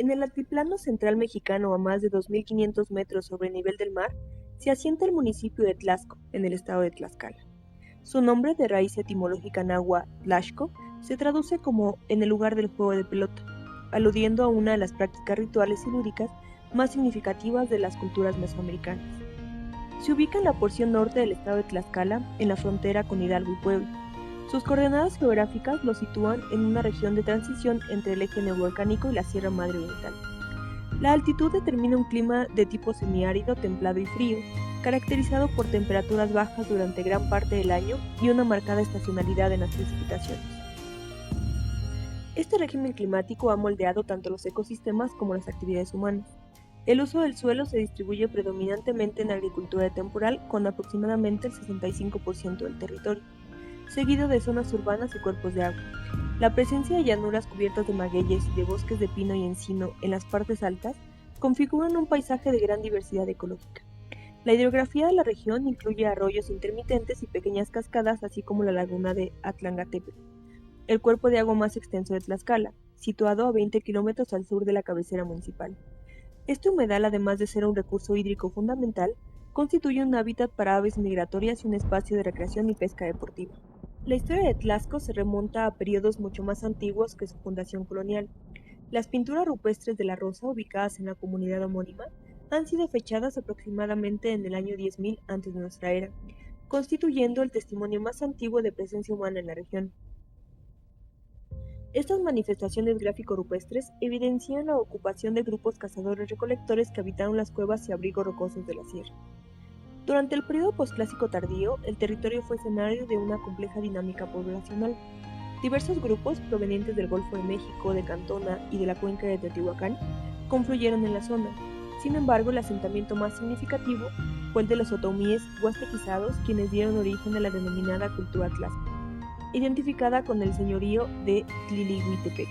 En el altiplano central mexicano, a más de 2.500 metros sobre el nivel del mar, se asienta el municipio de Tlaxco, en el estado de Tlaxcala. Su nombre, de raíz etimológica náhuatl Tlaxco, se traduce como "en el lugar del juego de pelota", aludiendo a una de las prácticas rituales y lúdicas más significativas de las culturas mesoamericanas. Se ubica en la porción norte del estado de Tlaxcala, en la frontera con Hidalgo y Puebla. Sus coordenadas geográficas lo sitúan en una región de transición entre el eje neovolcánico y la Sierra Madre Oriental. La altitud determina un clima de tipo semiárido, templado y frío, caracterizado por temperaturas bajas durante gran parte del año y una marcada estacionalidad en las precipitaciones. Este régimen climático ha moldeado tanto los ecosistemas como las actividades humanas. El uso del suelo se distribuye predominantemente en agricultura de temporal, con aproximadamente el 65% del territorio, seguido de zonas urbanas y cuerpos de agua. La presencia de llanuras cubiertas de magueyes y de bosques de pino y encino en las partes altas configuran un paisaje de gran diversidad ecológica. La hidrografía de la región incluye arroyos intermitentes y pequeñas cascadas, así como la laguna de Atlangatepec, el cuerpo de agua más extenso de Tlaxcala, situado a 20 kilómetros al sur de la cabecera municipal. Este humedal, además de ser un recurso hídrico fundamental, constituye un hábitat para aves migratorias y un espacio de recreación y pesca deportiva. La historia de Tlaxco se remonta a periodos mucho más antiguos que su fundación colonial. Las pinturas rupestres de la Rosa, ubicadas en la comunidad homónima, han sido fechadas aproximadamente en el año 10.000 antes de nuestra era, constituyendo el testimonio más antiguo de presencia humana en la región. Estas manifestaciones gráfico-rupestres evidencian la ocupación de grupos cazadores-recolectores que habitaron las cuevas y abrigos rocosos de la sierra. Durante el periodo posclásico tardío, el territorio fue escenario de una compleja dinámica poblacional. Diversos grupos provenientes del Golfo de México, de Cantona y de la cuenca de Teotihuacán confluyeron en la zona. Sin embargo, el asentamiento más significativo fue el de los otomíes huastequizados, quienes dieron origen a la denominada cultura Tlaxco, identificada con el señorío de Tlilihuitepec.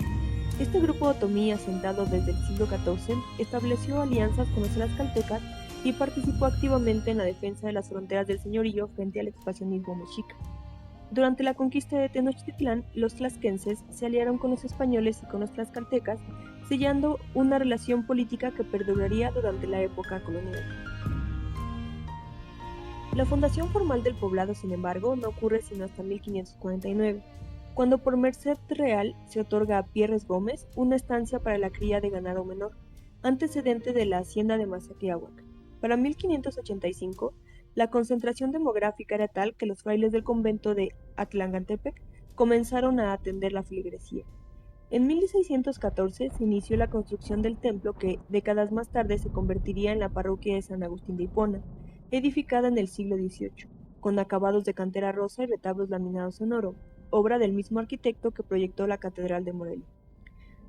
Este grupo otomí, asentado desde el siglo XIV, estableció alianzas con los tlaxcaltecas y participó activamente en la defensa de las fronteras del señorío frente al expansionismo mexica. Durante la conquista de Tenochtitlán, los tlaxquenses se aliaron con los españoles y con los tlaxcaltecas, sellando una relación política que perduraría durante la época colonial. La fundación formal del poblado, sin embargo, no ocurre sino hasta 1549, cuando por merced real se otorga a Pierres Gómez una estancia para la cría de ganado menor, antecedente de la hacienda de Mazaquiahuac. Para 1585, la concentración demográfica era tal que los frailes del convento de Atlangantepec comenzaron a atender la feligresía. En 1614 se inició la construcción del templo que, décadas más tarde, se convertiría en la parroquia de San Agustín de Hipona, edificada en el siglo XVIII, con acabados de cantera rosa y retablos laminados en oro, obra del mismo arquitecto que proyectó la Catedral de Morelia.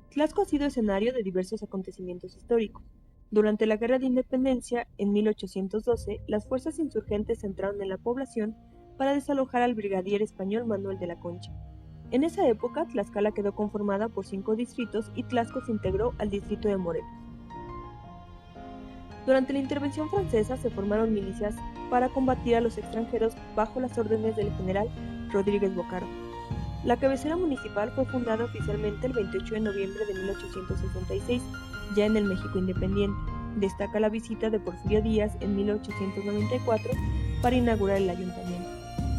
Tlaxco ha sido escenario de diversos acontecimientos históricos. Durante la Guerra de Independencia, en 1812, las fuerzas insurgentes entraron en la población para desalojar al brigadier español Manuel de la Concha. En esa época, Tlaxcala quedó conformada por 5 distritos y Tlaxco se integró al distrito de Morelos. Durante la intervención francesa se formaron milicias para combatir a los extranjeros bajo las órdenes del general Rodríguez Bocardo. La cabecera municipal fue fundada oficialmente el 28 de noviembre de 1866, ya en el México independiente. Destaca la visita de Porfirio Díaz en 1894 para inaugurar el ayuntamiento.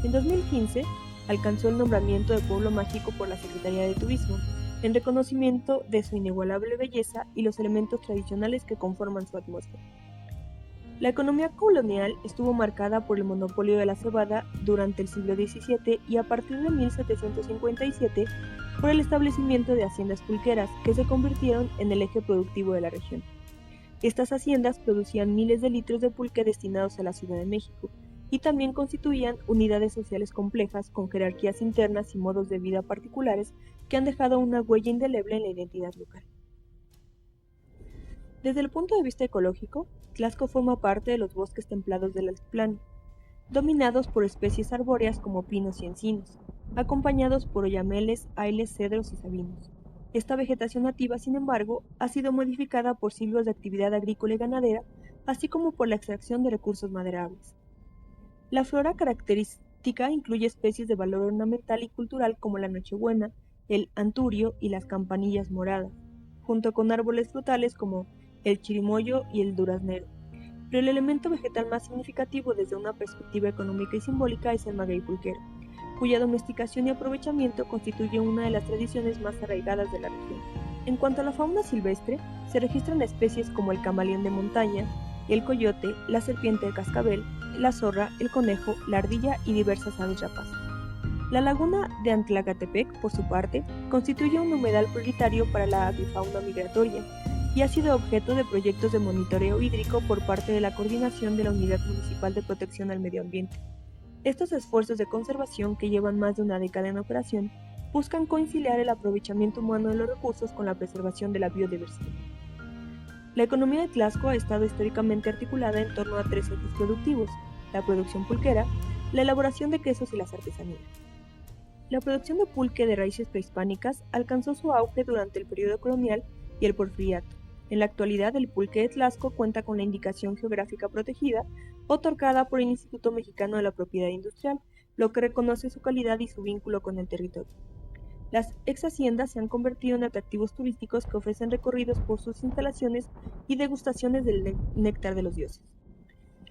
En 2015 alcanzó el nombramiento de Pueblo Mágico por la Secretaría de Turismo, en reconocimiento de su inigualable belleza y los elementos tradicionales que conforman su atmósfera. La economía colonial estuvo marcada por el monopolio de la cebada durante el siglo XVII y a partir de 1757 por el establecimiento de haciendas pulqueras, que se convirtieron en el eje productivo de la región. Estas haciendas producían miles de litros de pulque destinados a la Ciudad de México, y también constituían unidades sociales complejas con jerarquías internas y modos de vida particulares que han dejado una huella indeleble en la identidad local. Desde el punto de vista ecológico, Tlaxco forma parte de los bosques templados del altiplano, dominados por especies arbóreas como pinos y encinos, acompañados por oyameles, ailes, cedros y sabinos. Esta vegetación nativa, sin embargo, ha sido modificada por siglos de actividad agrícola y ganadera, así como por la extracción de recursos maderables. La flora característica incluye especies de valor ornamental y cultural como la nochebuena, el anturio y las campanillas moradas. junto con árboles frutales como el chirimoyo y el duraznero. Pero el elemento vegetal más significativo desde una perspectiva económica y simbólica es el maguey pulquero, cuya domesticación y aprovechamiento constituye una de las tradiciones más arraigadas de la región. En cuanto a la fauna silvestre, se registran especies como el camaleón de montaña, el coyote, la serpiente de cascabel, la zorra, el conejo, la ardilla y diversas aves rapaces. La laguna de Antlacatepec, por su parte, constituye un humedal prioritario para la avifauna migratoria y ha sido objeto de proyectos de monitoreo hídrico por parte de la coordinación de la Unidad Municipal de Protección al Medio Ambiente. Estos esfuerzos de conservación, que llevan más de una década en operación, buscan conciliar el aprovechamiento humano de los recursos con la preservación de la biodiversidad. La economía de Tlaxco ha estado históricamente articulada en torno a tres ejes productivos: la producción pulquera, la elaboración de quesos y las artesanías. La producción de pulque de raíces prehispánicas alcanzó su auge durante el periodo colonial y el porfiriato. En la actualidad, el pulque de Tlaxco cuenta con la indicación geográfica protegida, otorgada por el Instituto Mexicano de la Propiedad Industrial, lo que reconoce su calidad y su vínculo con el territorio. Las ex-haciendas se han convertido en atractivos turísticos que ofrecen recorridos por sus instalaciones y degustaciones del néctar de los dioses.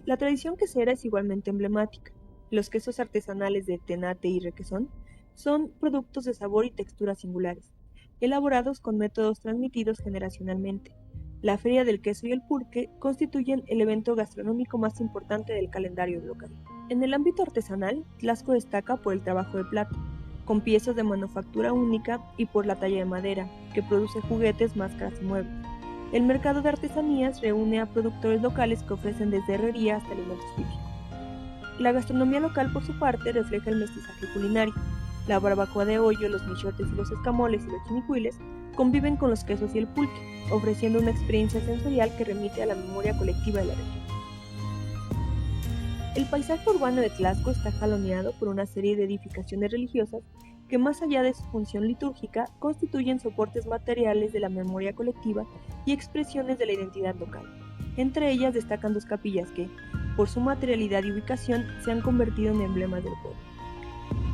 La tradición quesera es igualmente emblemática. Los quesos artesanales de Tenate y Requesón son productos de sabor y textura singulares, elaborados con métodos transmitidos generacionalmente. La Feria del Queso y el Pulque constituyen el evento gastronómico más importante del calendario local. En el ámbito artesanal, Tlaxco destaca por el trabajo de plata, con piezas de manufactura única, y por la talla de madera, que produce juguetes, máscaras y muebles. El mercado de artesanías reúne a productores locales que ofrecen desde herrería hasta alimentos típicos. La gastronomía local, por su parte, refleja el mestizaje culinario. La barbacoa de hoyo, los michotes y los escamoles y los chinicuiles conviven con los quesos y el pulque, ofreciendo una experiencia sensorial que remite a la memoria colectiva de la región. El paisaje urbano de Tlaxco está jaloneado por una serie de edificaciones religiosas que, más allá de su función litúrgica, constituyen soportes materiales de la memoria colectiva y expresiones de la identidad local. Entre ellas destacan dos capillas que, por su materialidad y ubicación, se han convertido en emblemas del pueblo.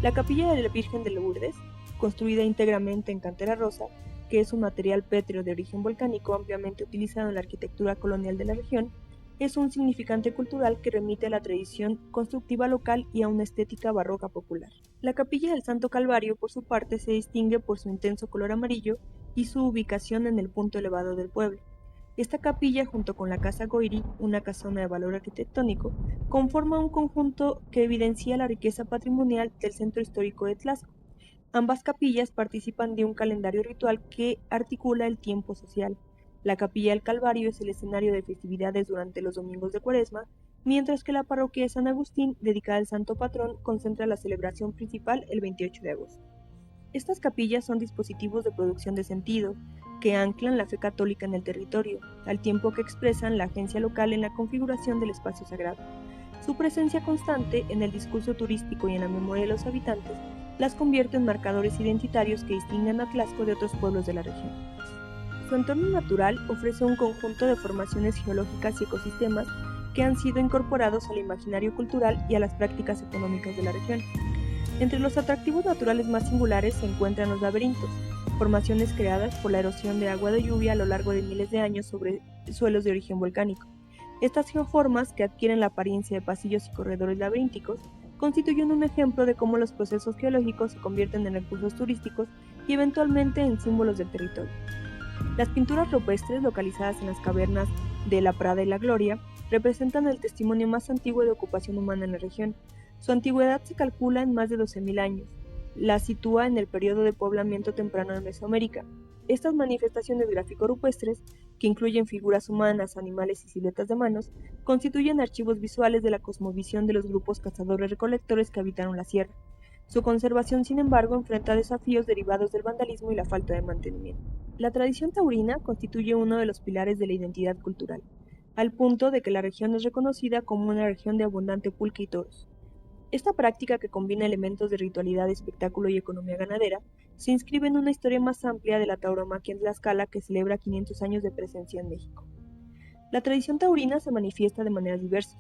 La capilla de la Virgen de Lourdes, construida íntegramente en cantera rosa, que es un material pétreo de origen volcánico ampliamente utilizado en la arquitectura colonial de la región, es un significante cultural que remite a la tradición constructiva local y a una estética barroca popular. La capilla del Santo Calvario, por su parte, se distingue por su intenso color amarillo y su ubicación en el punto elevado del pueblo. Esta capilla, junto con la Casa Goiri, una casona de valor arquitectónico, conforma un conjunto que evidencia la riqueza patrimonial del centro histórico de Tlaxco. Ambas capillas participan de un calendario ritual que articula el tiempo social. La Capilla del Calvario es el escenario de festividades durante los domingos de Cuaresma, mientras que la parroquia de San Agustín, dedicada al santo patrón, concentra la celebración principal el 28 de agosto. Estas capillas son dispositivos de producción de sentido, que anclan la fe católica en el territorio, al tiempo que expresan la agencia local en la configuración del espacio sagrado. Su presencia constante en el discurso turístico y en la memoria de los habitantes las convierte en marcadores identitarios que distinguen a Tlaxco de otros pueblos de la región. Su entorno natural ofrece un conjunto de formaciones geológicas y ecosistemas que han sido incorporados al imaginario cultural y a las prácticas económicas de la región. Entre los atractivos naturales más singulares se encuentran los laberintos, formaciones creadas por la erosión de agua de lluvia a lo largo de miles de años sobre suelos de origen volcánico. Estas geoformas, que adquieren la apariencia de pasillos y corredores laberínticos, constituyen un ejemplo de cómo los procesos geológicos se convierten en recursos turísticos y eventualmente en símbolos del territorio. Las pinturas rupestres, localizadas en las cavernas de La Prada y La Gloria, representan el testimonio más antiguo de ocupación humana en la región. Su antigüedad se calcula en más de 12.000 años. La sitúa en el periodo de poblamiento temprano de Mesoamérica. Estas manifestaciones gráfico-rupestres, que incluyen figuras humanas, animales y siluetas de manos, constituyen archivos visuales de la cosmovisión de los grupos cazadores-recolectores que habitaron la sierra. Su conservación, sin embargo, enfrenta desafíos derivados del vandalismo y la falta de mantenimiento. La tradición taurina constituye uno de los pilares de la identidad cultural, al punto de que la región es reconocida como una región de abundante pulque y toros. Esta práctica, que combina elementos de ritualidad, espectáculo y economía ganadera, se inscribe en una historia más amplia de la tauromaquia en Tlaxcala, que celebra 500 años de presencia en México. La tradición taurina se manifiesta de maneras diversas,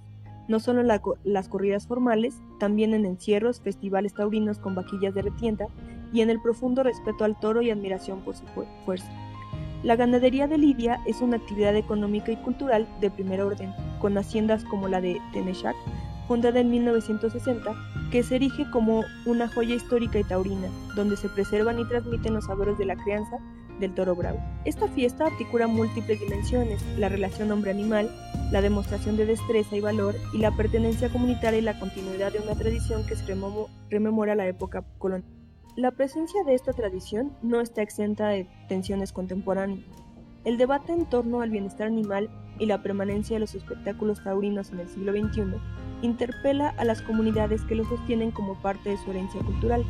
no solo en las corridas formales, también en encierros, festivales taurinos con vaquillas de retienda y en el profundo respeto al toro y admiración por su fuerza. La ganadería de lidia es una actividad económica y cultural de primer orden, con haciendas como la de Teneshak, fundada en 1960, que se erige como una joya histórica y taurina, donde se preservan y transmiten los sabores de la crianza del toro bravo. Esta fiesta articula múltiples dimensiones: la relación hombre-animal, la demostración de destreza y valor, y la pertenencia comunitaria y la continuidad de una tradición que se rememora la época colonial. La presencia de esta tradición no está exenta de tensiones contemporáneas. El debate en torno al bienestar animal y la permanencia de los espectáculos taurinos en el siglo XXI interpela a las comunidades que lo sostienen como parte de su herencia cultural.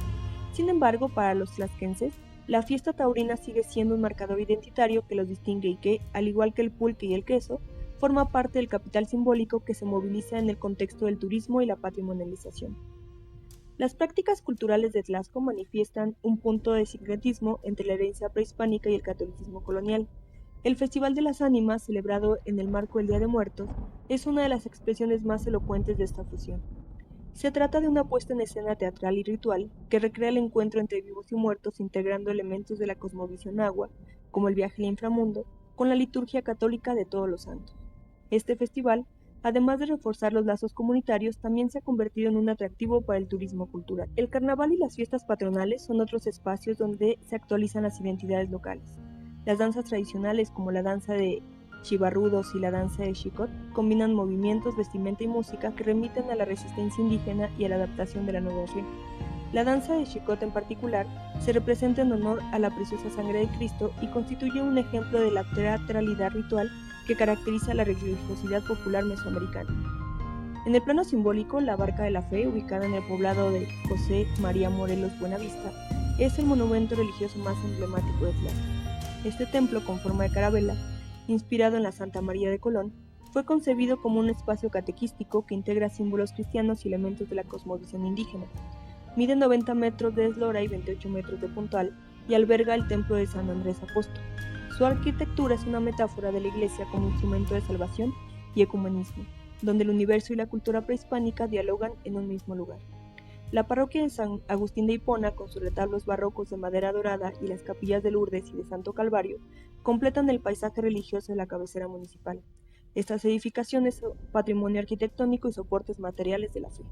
Sin embargo, para los tlaxquenses, la fiesta taurina sigue siendo un marcador identitario que los distingue y que, al igual que el pulque y el queso, forma parte del capital simbólico que se moviliza en el contexto del turismo y la patrimonialización. Las prácticas culturales de Tlaxco manifiestan un punto de sincretismo entre la herencia prehispánica y el catolicismo colonial. El Festival de las Ánimas, celebrado en el marco del Día de Muertos, es una de las expresiones más elocuentes de esta fusión. Se trata de una puesta en escena teatral y ritual que recrea el encuentro entre vivos y muertos, integrando elementos de la cosmovisión nahua, como el viaje al inframundo, con la liturgia católica de Todos los Santos. Este festival, además de reforzar los lazos comunitarios, también se ha convertido en un atractivo para el turismo cultural. El carnaval y las fiestas patronales son otros espacios donde se actualizan las identidades locales. Las danzas tradicionales, como la danza de chivarrudos y la danza de Xicot, combinan movimientos, vestimenta y música que remiten a la resistencia indígena y a la adaptación de la nueva región. La danza de Xicot en particular se representa en honor a la preciosa sangre de Cristo y constituye un ejemplo de la teatralidad ritual que caracteriza la religiosidad popular mesoamericana. En el plano simbólico, la Barca de la Fe, ubicada en el poblado de José María Morelos Buenavista, es el monumento religioso más emblemático de Tlaxcala. Este templo, con forma de carabela, inspirado en la Santa María de Colón, fue concebido como un espacio catequístico que integra símbolos cristianos y elementos de la cosmovisión indígena. Mide 90 metros de eslora y 28 metros de puntal y alberga el templo de San Andrés Apóstol. Su arquitectura es una metáfora de la Iglesia como instrumento de salvación y ecumenismo, donde el universo y la cultura prehispánica dialogan en un mismo lugar. La parroquia de San Agustín de Hipona, con sus retablos barrocos de madera dorada, y las capillas de Lourdes y de Santo Calvario, completan el paisaje religioso de la cabecera municipal. Estas edificaciones son patrimonio arquitectónico y soportes materiales de la fe.